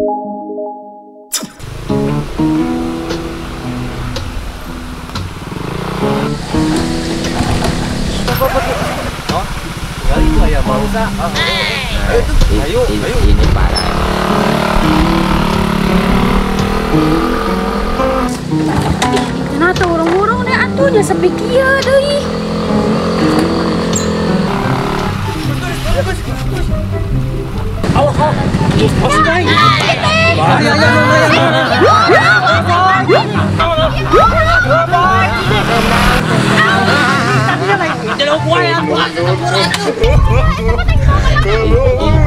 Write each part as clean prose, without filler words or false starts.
Itu ayam mangsa. Ayo, ayo. Ini parah. Kenapa urung-urung deh atunya sepi kieu deui. Awas, awas. Masih naik. Bahaya,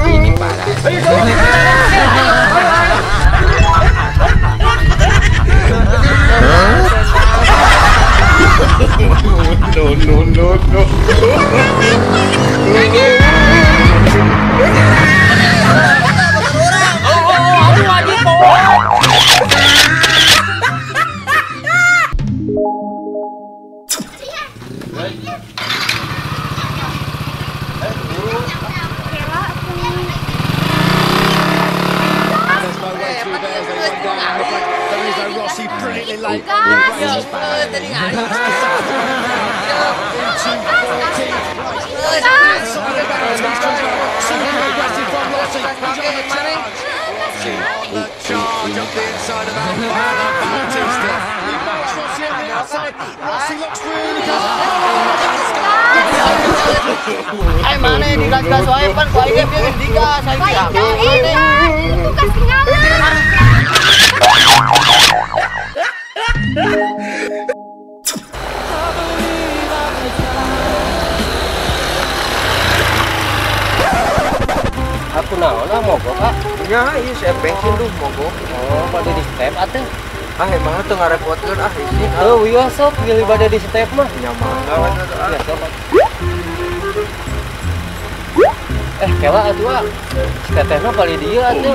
Ini parah. No. Ay mana di gas wae pan ku aing ge digas aing teh. Itu kas ketinggalan. aku naon mogok kak? Ya, iya saya bensin tuh mogok. Oh, pada di step atuh. Emang tuh ngarepotkeun ini. Oh, iya sok pilih pada di step mah. Nyaman banget. Iya, sok. Kela atuh, tetehna paling dia atuh.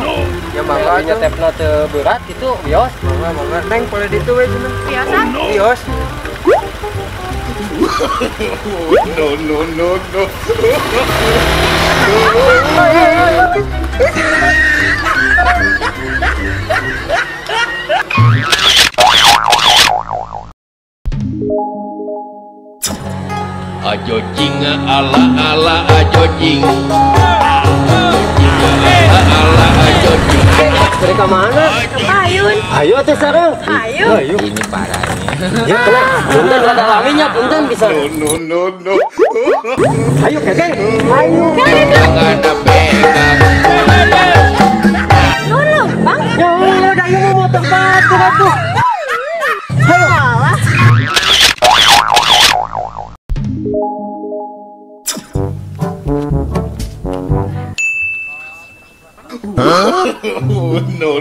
Ya mangga atuh. Nyetepna teu berat itu bios. Mangga. Neng paling ditu we cenah. Biasa. Bios. No. Ajo jing ala ajo jing. Ala ajo jing. Mereka mana? Payun. Ayo atuh sareng. Ayo. Ini parahnya. Ya kena. Punten rada laminya, punten bisa. No. Ayo kekeng. Ayo. Jangan pegang. Nulung, Bang. Ya udah ayo mau tempat tuh. Alah. No.